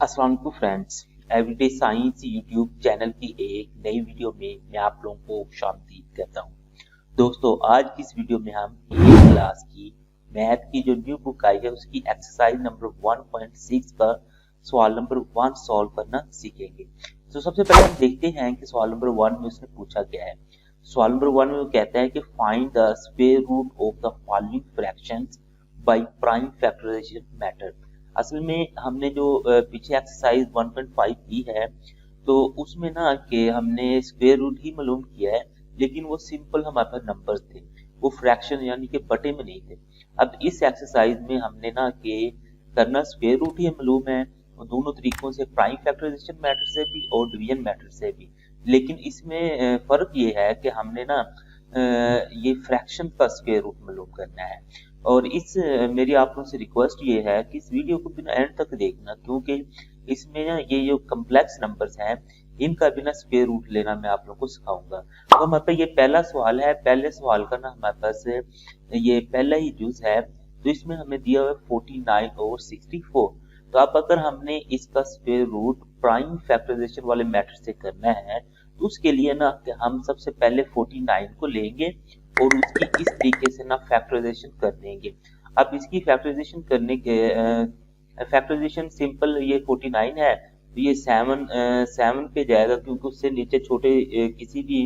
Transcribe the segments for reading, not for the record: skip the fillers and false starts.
अस्सलाम वालेकुम friends, everyday science YouTube channel की एक नई वीडियो में मैं आप लोगों को खुशामदीद कहता हूँ। दोस्तों, आज की इस वीडियो में हम 8th क्लास की मैथ की जो न्यू बुक आई है उसकी एक्सरसाइज नंबर 1.6 का सवाल नंबर 1 सॉल्व करना सीखेंगे। तो सबसे पहले हम देखते हैं कि सवाल नंबर 1 में उसने पूछा क्या है। सवाल नंबर 1 में वो कहता है कि find the square root of the following fractions by prime factorisation method. असल में हमने जो पीछे एक्सरसाइज 1.5 की है तो उसमें ना कि हमने स्क्वायर रूट ही मालूम किया है, लेकिन वो सिंपल हमारे पास नंबर्स थे, वो फ्रैक्शन यानी कि बटे में नहीं थे। अब इस एक्सरसाइज में हमने ना कि करना स्क्वायर रूट ही मालूम है, और दोनों तरीकों से, प्राइम फैक्टराइजेशन मेथड से भी और डिवीजन मेथड से भी। लेकिन इसमें फर्क ये है कि हमने ना ये फ्रैक्शन का स्क्वायर रूट मालूम करना है। और मेरी आप लोगों से रिक्वेस्ट ये है कि इस वीडियो को बिना एंड तक देखना, क्योंकि इसमें ना ये जो कम्प्लेक्स नंबर्स हैं इनका बिना स्क्वायर रूट लेना मैं आप लोगों को सिखाऊंगा। तो हमारे पास ये पहला सवाल है। पहले सवाल का ना हमारे पास ये पहला ही जुज है, तो इसमें हमें दिया हुआ है 49 ओवर 64। तो अब अगर हमने इसका स्क्वायर रूट प्राइम फैक्टराइजेशन वाले मेथड से करना है तो उसके लिए ना कि हम सबसे पहले 49 को लेंगे और उसकी इस तरीके से ना फैक्टराइजेशन कर देंगे। अब इसकी फैक्टराइजेशन करने के फैक्टराइजेशन सिंपल, ये 49 है तो ये 7 पे जाएगा, क्योंकि उससे नीचे छोटे किसी भी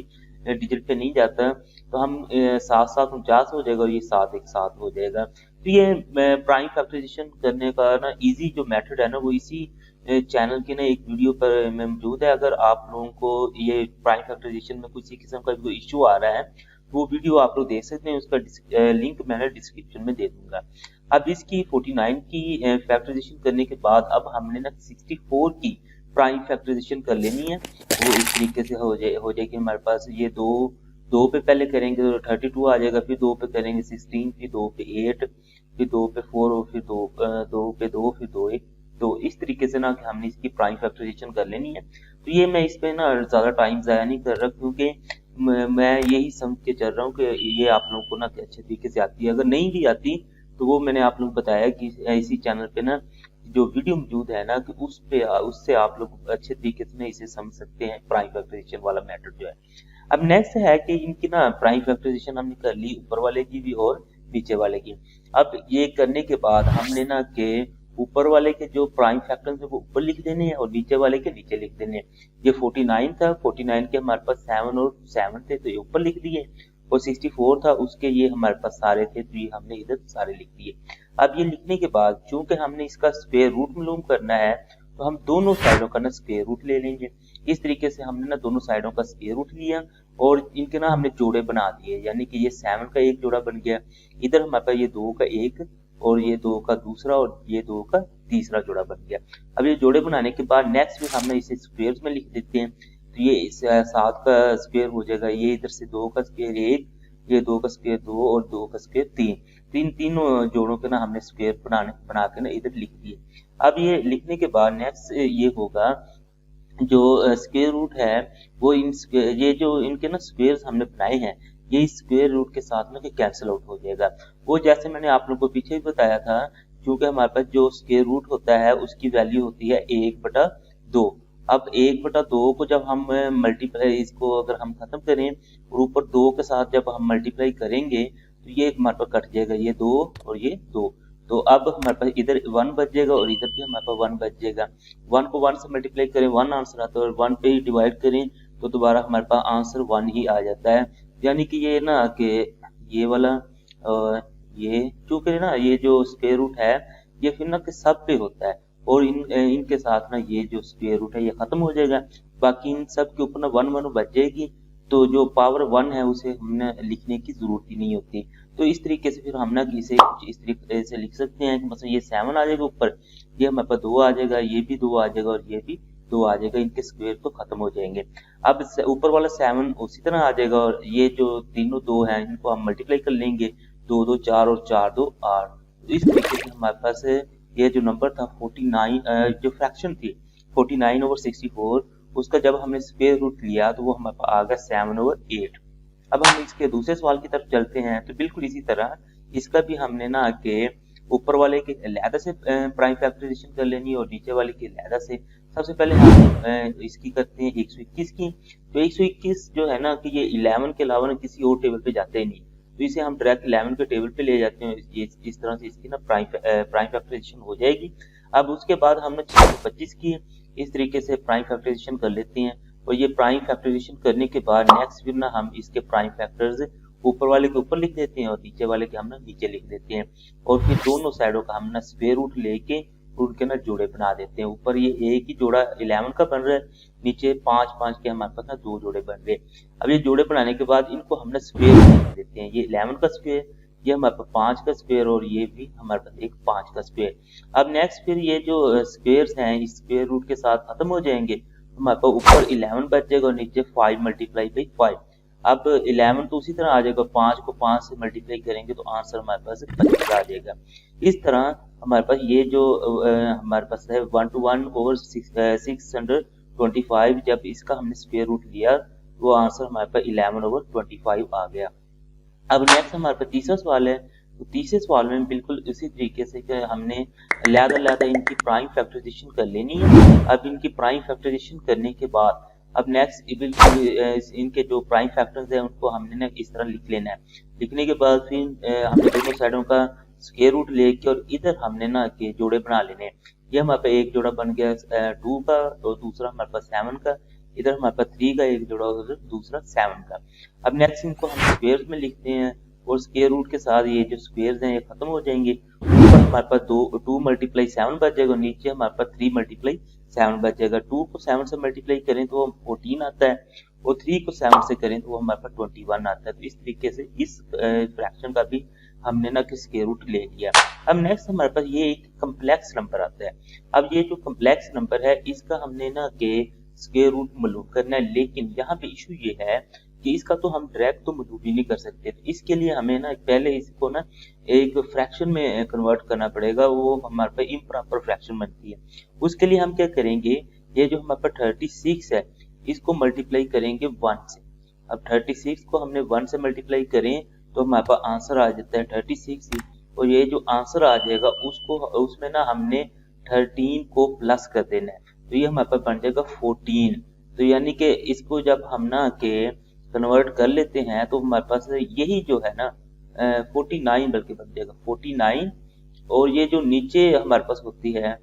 डिजिट पे नहीं जाता। तो हम 7 7 49 हो जाएगा और ये 7 एक साथ हो जाएगा। तो ये प्राइम फैक्टराइजेशन करने का ना इजी जो मेथड है ना वो इसी चैनल के ना एक वीडियो पर मौजूद है। अगर आप लोगों को ये प्राइम फैक्टराइजेशन में किसी किस्म का कोई इश्यू आ रहा है तो वो वीडियो आप लोग देख सकते हैं, उसका लिंक मैंने डिस्क्रिप्शन में दे दूंगा। अब इसकी 49 की फैक्टराइजेशन करने के बाद अब हमने ना 64 की प्राइम फैक्टराइजेशन कर लेनी है। वो इस तरीके से हो जाएगी हमारे पास। ये दो पे पहले करेंगे तो 32 आ जाएगा, फिर 2 पे करेंगे 16, फिर 2 पे 8, फिर 2 पे 4 और फिर 2 पे 2, फिर 2 1। तो इस तरीके से ना कि हमने इसकी प्राइम फैक्टराइजेशन कर लेनी है। तो ये मैं इस पे ना ज्यादा टाइम जाया नहीं कर रहा, क्योंकि मैं यही समझ के चल रहा हूँ कि ये आप लोगों को ना अच्छे तरीके से आती है। अगर नहीं भी आती तो वो मैंने आप लोगों को बताया कि इसी चैनल पे ना जो वीडियो मौजूद है ना कि उससे आप लोग अच्छे तरीके से ना इसे समझ सकते हैं, प्राइम फैक्टराइजेशन वाला मेथड जो है। अब नेक्स्ट है कि इनकी ना प्राइम फैक्टराइजेशन हमने कर ली, ऊपर वाले की भी और नीचे वाले की। अब ये करने के बाद हमने ना कि ऊपर वाले के जो प्राइम फैक्टर्स है वो ऊपर लिख देने हैं और नीचे वाले के नीचे लिख देने हैं। ये 49 था, 49 के हमारे पास 7 और 7 थे तो ये ऊपर लिख दिए, और 64 था उसके ये हमारे पास सारे थे तो ये हमने इधर सारे लिख दिए। अब ये लिखने के बाद चूंकि हमने इसका स्क्वायर रूट मालूम करना है तो हम दोनों साइडों का ना स्क्वायर रूट ले लेंगे। इस तरीके से हमने ना दोनों साइडों का स्क्वायर रूट लिया और इनके ना हमने जोड़े बना दिए, यानी कि ये 7 का एक जोड़ा बन गया, इधर हमारे पास ये 2 का एक और ये 2 का दूसरा और ये 2 का तीसरा जोड़ा बन गया। अब ये जोड़े बनाने के बाद नेक्स्ट में हमने इसे स्क्वायर्स में लिख देते हैं। तो ये 7 का स्क्वायर हो जाएगा, ये इधर से 2 का स्क्वायर 1, ये 2 का स्क्वायर 2 और 2 का स्क्वायर 3। तीनों जोड़ों के ना हमने स्क्वायर बना के ना इधर लिख दिए। अब ये लिखने के बाद नेक्स्ट ये होगा जो स्क्वायर रूट है वो ये जो इनके ना स्क्वायर्स हमने बनाए हैं ये स्क्वायर रूट के साथ में कैंसिल आउट हो जाएगा। वो जैसे मैंने आप लोगों को पीछे भी बताया था, क्योंकि हमारे पास जो स्क्वायर रूट होता है उसकी वैल्यू होती है 1/2। अब 1/2 को जब हम मल्टीप्लाई, इसको अगर हम खत्म करें और ऊपर 2 के साथ जब हम मल्टीप्लाई करेंगे तो ये हमारे पास कट जाएगा, ये 2 और ये 2। तो अब हमारे पास इधर 1 बच जाएगा और इधर भी हमारे पास 1 बच जाएगा। 1 को 1 से मल्टीप्लाई करें 1 आंसर आता है, और 1 पे ही डिवाइड करें तो दोबारा हमारे पास आंसर 1 ही आ जाता है। यानी कि ये ना कि ये वाला ये चूंकि ना ये जो स्क्वायर रूट है ये फिर ना कि सब पे होता है, और इनके साथ ना ये जो स्क्वायर रूट है ये खत्म हो जाएगा। बाकी इन सब के ऊपर ना 1 1 बच जाएगी, तो जो पावर 1 है उसे हमने लिखने की जरूरत ही नहीं होती। तो इस तरीके से फिर हम ना इसे कुछ इस तरीके से लिख सकते हैं कि मतलब ये 7 आ जाएगा ऊपर, ये हमारे पास 2 आ जाएगा, ये भी 2 आ जाएगा और ये भी 2 आ जाएगा, इनके स्क्वायर तो खत्म हो जाएंगे। अब ऊपर वाला 7 उसी तरह आ जाएगा, और ये जो तीनों 2 हैं इनको हम मल्टीप्लाई कर लेंगे, 2 2 4 और 4 2 8। तो इस तरीके से हमारे पास ये जो नंबर था 49 जो फ्रैक्शन थी 49 ओवर 64, उसका जब हमने स्क्वायर रूट लिया तो वो हमारे पास आ गया 7 ओवर 8। अब हम इसके दूसरे सवाल की तरफ चलते हैं। तो बिल्कुल इसी तरह इसका भी हमने ना कि ऊपर वाले के अलहदा से प्राइम फैक्टराइजेशन कर लेनी है और नीचे वाले के अलहदा से। सबसे पहले हम इसकी करते हैं 121 की। तो 121 जो है ना कि ये 11 के अलावा ना किसी और टेबल पे जाते ही नहीं, तो इसे हम डायरेक्ट 11 के टेबल पे ले जाते हैं। इस तरह से इसकी ना प्राइम फैक्टराइजेशन हो जाएगी। अब उसके बाद हमने 625 की इस तरीके से प्राइम फैक्टराइजेशन कर लेते हैं। और ये प्राइम फैक्टराइजेशन करने के बाद नेक्स्ट फिर ना हम इसके प्राइम फैक्टर्स ऊपर वाले के ऊपर लिख देते हैं और नीचे वाले के हम ना नीचे लिख देते हैं। और फिर दोनों साइडों का हम ना स्क्वायर रूट लेके उनके ना जोड़े बना देते हैं। ऊपर ये एक ही जोड़ा 11 का बन रहा है, नीचे 5 के हमारे पास ना 2 जोड़े बन रहे हैं। अब ये जोड़े बनाने के बाद इनको हम ना स्क्वायर लिख देते हैं। ये 11 का स्क्वायर, ये हमारे पास 5 का स्क्वायर और ये भी हमारे पास एक 5 का स्क्वायर। अब नेक्स्ट फिर ये जो स्क्वायर्स हैं इस स्क्वायर रूट के साथ खत्म हो जाएंगे। हमारे पास ऊपर 11 बच जाएगा और नीचे 5 मल्टीप्लाई बाई 5। अब 11 तो उसी तरह आ जाएगा, 5 को 5 से मल्टीप्लाई करेंगे तो आंसर हमारे पास 25 आ जाएगा। इस तरह हमारे पास ये जो हमारे पास है 1 to 1 over 625, जब इसका हमने स्क्वायर रूट लिया तो आंसर हमारे पास 11 over 25 आ गया। अब नेक्स्ट हमारे पास तीसरा सवाल है। तो तीसरे सवाल में बिल्कुल इसी तरीके से कि हमने अलग-अलग इनकी प्राइम फैक्टराइजेशन कर लेनी है। अब इनकी प्राइम फैक्टराइजेशन करने के बाद अब नेक्स्ट बिल्कुल इनके जो प्राइम फैक्टर्स हैं उनको हमने ना इस तरह लिख लेना है। लिखने के बाद फिर हमने दोनों साइडों का स्क्वायर रूट लेके और इधर हमने ना के जोड़े बना लेने हैं। ये हमारे पास एक जोड़ा बन गया 2 का और दूसरा हमारे पास 7 का। इधर हमारे पास 3 का एक जोड़ा और दूसरा 7 का। अब नेक्स्ट इनको हम स्क्वायर में लिखते हैं और स्क्वायर रूट के साथ ये जो स्क्वायर्स हैं ये खत्म हो जाएंगे। ऊपर हमारे पास 2 मल्टीप्लाई 7 बच जाएगा, नीचे हमारे पास 3 मल्टीप्लाई 7 बच जाएगा। 2 को 7 से मल्टीप्लाई करें तो 14 आता है और 3 को 7 से करें तो वो हमारे पास 21 आता है। तो इस तरीके से इस फ्रैक्शन का भी हमने ना कि स्क्वायर रूट ले लिया। अब नेक्स्ट हमारे पास ये एक कम्प्लेक्स नंबर आता है। अब ये जो कम्प्लेक्स नंबर है इसका हमने ना के स्क्वायर रूट मालूम करना है, लेकिन यहाँ पे इशू ये है कि इसका तो हम डायरेक्ट तो मालूम ही नहीं कर सकते। तो इसके लिए हमें ना पहले इसको ना एक फ्रैक्शन में कन्वर्ट करना पड़ेगा, वो हमारे पास इम्प्रॉपर फ्रैक्शन बनती है। उसके लिए हम क्या करेंगे, ये जो हमारे पास 36 है इसको मल्टीप्लाई करेंगे 1 से। अब 36 को हमने 1 से मल्टीप्लाई करें तो हमारे पास आंसर आ जाता है 36 ही। और ये जो आंसर आ जाएगा उसको उसमें ना हमने 13 को प्लस कर देना है, तो ये हमारे पास बन जाएगा 14। तो यानी कि इसको जब हम ना के कन्वर्ट कर लेते हैं तो हमारे पास यही जो है ना 49 बल्कि बन जाएगा 49। और ये जो नीचे हमारे पास होती है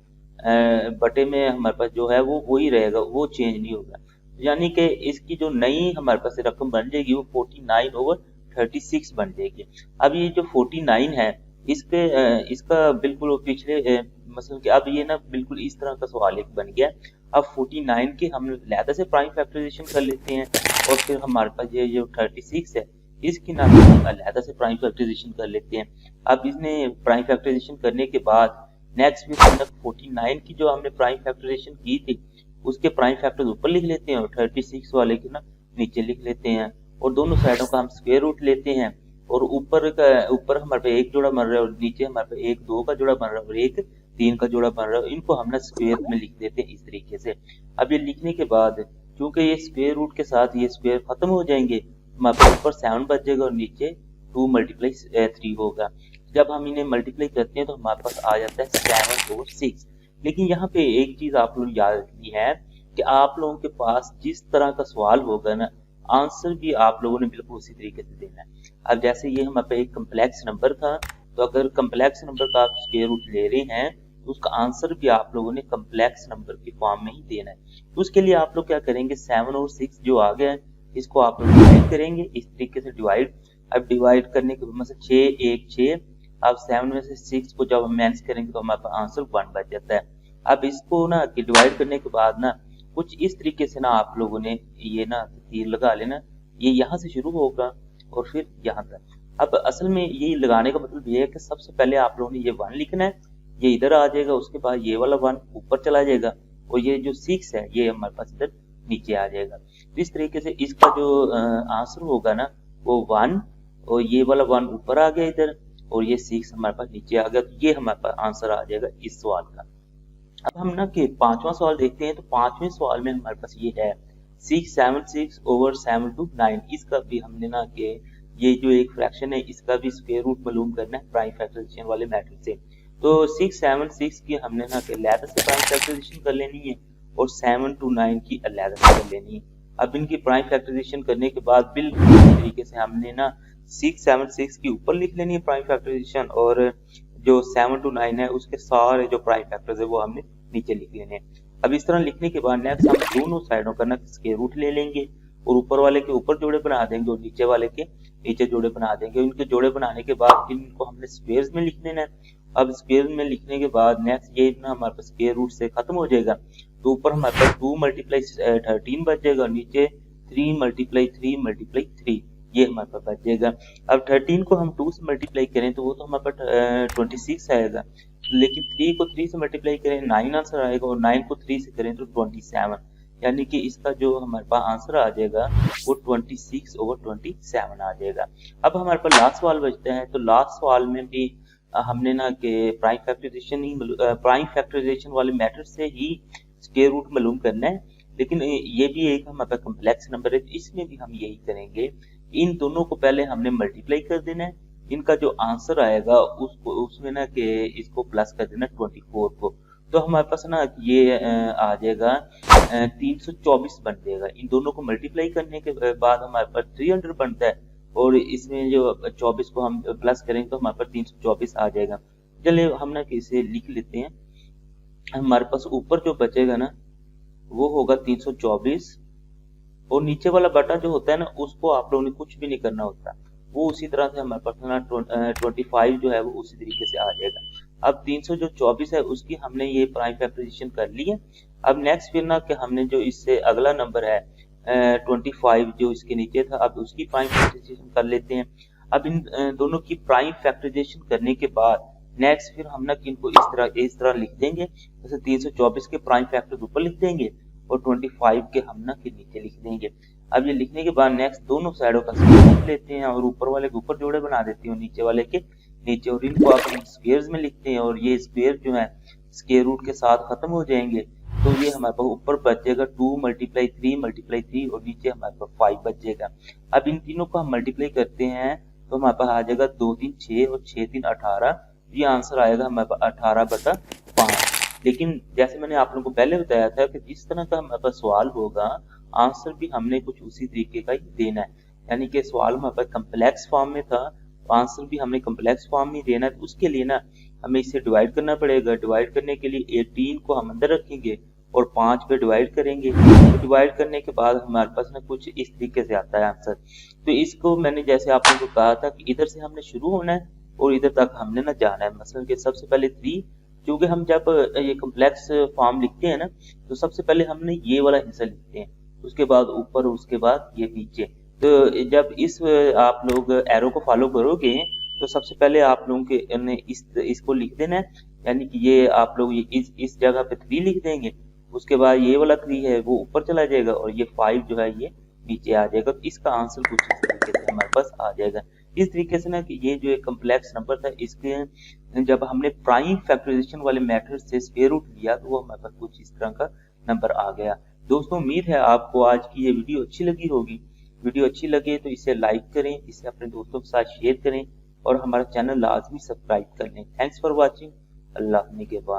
बटे में हमारे पास जो है वो वही रहेगा, वो चेंज नहीं होगा। यानी कि इसकी जो नई हमारे पास रकम बन जाएगी वो 49 over 36 बन जाएगी। अब ये जो 49 है इसका बिल्कुल पिछले मतलब कि अब ये ना बिल्कुल इस तरह का सवाल एक बन गया। अब 49 के हम अलहदा से प्राइम फैक्टराइजेशन कर लेते हैं और फिर हमारे पास ये जो 36 है इसकी ना हम अलहदा से प्राइम फैक्टराइजेशन कर लेते हैं। अब इसने प्राइम फैक्टराइजेशन करने के बाद नेक्स्ट भी 49 की जो हमने प्राइम फैक्टराइजेशन की थी उसके प्राइम फैक्टर्स ऊपर लिख लेते हैं और 36 वाले के ना नीचे लिख लेते हैं। और दोनों साइडों का हम स्क्वायर रूट लेते हैं और ऊपर हमारे पे एक जोड़ा बन रहा है और नीचे हमारे पे एक 2 का जोड़ा बन रहा है और एक 3 का जोड़ा बन रहा है। इनको हम ना स्क्वायर में लिख देते हैं इस तरीके से। अब ये लिखने के बाद क्योंकि ये स्क्वायर रूट के साथ ये स्क्वायर खत्म हो जाएंगे, हमारे पास ऊपर 7 बच जाएगा और नीचे 2 मल्टीप्लाई 3 होगा। जब हम इन्हें मल्टीप्लाई करते हैं तो हमारे पास आ जाता है 7 over 6। लेकिन यहाँ पे एक चीज आप लोग याद रखनी है कि आप लोगों के पास जिस तरह का सवाल होगा ना आंसर भी आप लोगों ने बिल्कुल उसी तरीके से देना है। अब जैसे ये हमारे पे एक कम्प्लेक्स नंबर था, तो अगर कम्प्लेक्स नंबर का आप स्क्वायर रूट ले रहे हैं तो उसका आंसर भी आप लोगों ने कम्प्लेक्स नंबर की फॉर्म में ही देना है। तो उसके लिए आप लोग क्या करेंगे, 7 और 6 जो आ गया है इसको आप लोग डिवाइड करेंगे इस तरीके से डिवाइड। अब डिवाइड करने के मतलब 6 1 6। अब 7 में से 6 को जब हम माइनस करेंगे तो हमारे पास आंसर 1 बच जाता है। अब इसको ना डिवाइड करने के बाद ना कुछ इस तरीके से ना आप लोगों ने ये ना तीर लगा लेना, ये यहाँ से शुरू होगा और फिर यहाँ तक। अब असल में ये लगाने का मतलब ये है कि सबसे पहले आप लोगों ने ये 1 लिखना है, ये इधर आ जाएगा, उसके बाद ये वाला 1 ऊपर चला जाएगा और ये जो 6 है ये हमारे पास इधर नीचे आ जाएगा। तो इस तरीके से इसका जो आंसर होगा ना वो 1 और ये वाला 1 ऊपर आ गया इधर और ये 6 हमारे पास नीचे आ गया। तो ये हमारे पास आंसर आ जाएगा इस सवाल का। अब हम ना कि 5वां सवाल देखते हैं। तो 5वें सवाल में हमारे पास ये है 676 over 7 to 9। इसका भी हमने ना कि ये जो एक फ्रैक्शन है इसका भी स्क्वायर रूट मालूम करना है प्राइम फैक्टराइजेशन वाले मेथड से। तो 6, 7, 6 की हमने ना अलहदा से प्राइम फैक्टराइजेशन कर लेनी है और 7 to 9 की अलहदा से कर लेनी है। अब इनकी प्राइम फैक्टराइजेशन करने के बाद बिल्कुल इस तरीके से हमने ना 6, 7, 6 की ऊपर लिख लेनी है प्राइम फैक्टराइजेशन, और जो 7 to 9 है उसके सारे जो प्राइम फैक्टर्स है वो हमने नीचे लिख लेने हैं। अब इस तरह लिखने के बाद नेक्स्ट हम दोनों साइडों का ना स्क्वायर रूट ले लेंगे और ऊपर वाले के ऊपर जोड़े बना देंगे और नीचे वाले के नीचे जोड़े बना देंगे। इनके जोड़े बनाने के बाद इनको हमने स्क्वायर्स में लिख लेना है। अब स्क्वायर में लिखने के बाद नेक्स्ट ये ना हमारे पास स्क्वायर रूट से खत्म हो जाएगा, तो ऊपर हमारे पास 2 × 13 बच जाएगा और नीचे 3 × 3 × 3 ये हमारे पास बच जाएगा। अब 13 को हम 2 से मल्टीप्लाई करें तो वो तो हमारे पास 26 आएगा, लेकिन 3 को 3 से मल्टीप्लाई करें 9 आंसर आएगा और 9 को 3 से करें तो 27, यानी कि इसका जो हमारे पास आंसर आ जाएगा वो 26/27 आ जाएगा। अब हमारे पास लास्ट सवाल बचता है, तो लास्ट सवाल में भी हमने ना कि प्राइम फैक्टराइजेशन वाले मेथड से ही स्क्वायर रूट मालूम करना है, लेकिन ये भी एक हमारे पास कम्प्लेक्स नंबर है, तो इसमें भी हम यही करेंगे। इन दोनों को पहले हमने मल्टीप्लाई कर देना है, इनका जो आंसर आएगा उसको उसमें ना कि इसको प्लस कर देना 24 को, तो हमारे पास ना ये आ जाएगा 324 बन जाएगा। इन दोनों को मल्टीप्लाई करने के बाद हमारे पास 300 बनता है और इसमें जो 24 को हम प्लस करेंगे तो हमारे पास 324 आ जाएगा। चलिए हम ना इसे लिख लेते हैं। हमारे पास ऊपर जो बचेगा ना वो होगा 324 और नीचे वाला बटन जो होता है ना उसको आप लोगों ने कुछ भी नहीं करना होता, वो उसी तरह से हमारे पास ना 25 जो है वो उसी तरीके से आ जाएगा। अब 324 है उसकी हमने ये प्राइम फैक्टराइजेशन कर ली है। अब नेक्स्ट फिर ना कि हमने जो इससे अगला नंबर है 25 जो इसके नीचे था, अब उसकी प्राइम फैक्टराइजेशन कर लेते हैं। अब इन दोनों की प्राइम फैक्टराइजेशन करने के बाद नेक्स्ट फिर हम ना इनको इस तरह लिख देंगे, जैसे 324 के प्राइम फैक्टर ऊपर लिख देंगे और 25 के हम ना नीचे लिख देंगे। अब ये लिखने के बाद नेक्स्ट दोनों साइडों का स्क्वायर रूट लेते हैं और ऊपर वाले के ऊपर जोड़े बना देते हैं और नीचे वाले के नीचे, और इनको आप स्क्वायर्स में लिखते हैं और ये स्क्वायर जो है स्क्वायर रूट के साथ खत्म हो जाएंगे। तो ये हमारे पास ऊपर बचेगा 2 × 3 × 3 और नीचे हमारे पास 5 बच जाएगा। अब इन तीनों को हम मल्टीप्लाई करते हैं तो हमारे पास आ जाएगा 2 3 6 और 6 3 18, ये आंसर आएगा हमारे पास 18/5। लेकिन जैसे मैंने आप लोगों को पहले बताया था कि जिस तरह का हमारे पास सवाल होगा आंसर भी हमने कुछ उसी तरीके का ही देना है, यानी कि सवाल हमारे पास कम्प्लेक्स फॉर्म में था तो आंसर भी हमने कम्प्लेक्स फॉर्म में देना है। तो उसके लिए ना हमें इसे डिवाइड करना पड़ेगा। डिवाइड करने के लिए 18 को हम अंदर रखेंगे और 5 पे डिवाइड करेंगे, तो डिवाइड करने के बाद हमारे पास ना कुछ इस तरीके से आता है आंसर। तो इसको मैंने जैसे आप लोगों को कहा था कि इधर से हमने शुरू होना है और इधर तक हमने ना जाना है। मसलन कि सबसे पहले 3, क्योंकि हम जब ये कम्प्लेक्स फॉर्म लिखते हैं ना तो सबसे पहले हमने ये वाला हिस्सा लिखते हैं, उसके बाद ऊपर, उसके बाद ये नीचे। तो जब आप लोग एरो को फॉलो करोगे तो सबसे पहले आप लोगों के ने इसको लिख देना है, यानी कि ये आप लोग ये इस जगह पे 3 लिख देंगे, उसके बाद ये वाला 3 है वो ऊपर चला जाएगा और ये 5 जो है ये नीचे आ जाएगा। तो इसका आंसर कुछ इस तरीके से हमारे पास आ जाएगा। इस तरीके से ना कि ये जो एक कम्प्लेक्स नंबर था इसके जब हमने प्राइम फैक्टराइजेशन वाले मेथड से स्क्वायर रूट लिया तो वो हमारे पास कुछ इस तरह का नंबर आ गया। दोस्तों उम्मीद है आपको आज की ये वीडियो अच्छी लगी होगी। वीडियो अच्छी लगे तो इसे लाइक करें, इसे अपने दोस्तों के साथ शेयर करें और हमारा चैनल लाजमी सब्सक्राइब कर लें। Thanks for watching. अल्लाह के बाद।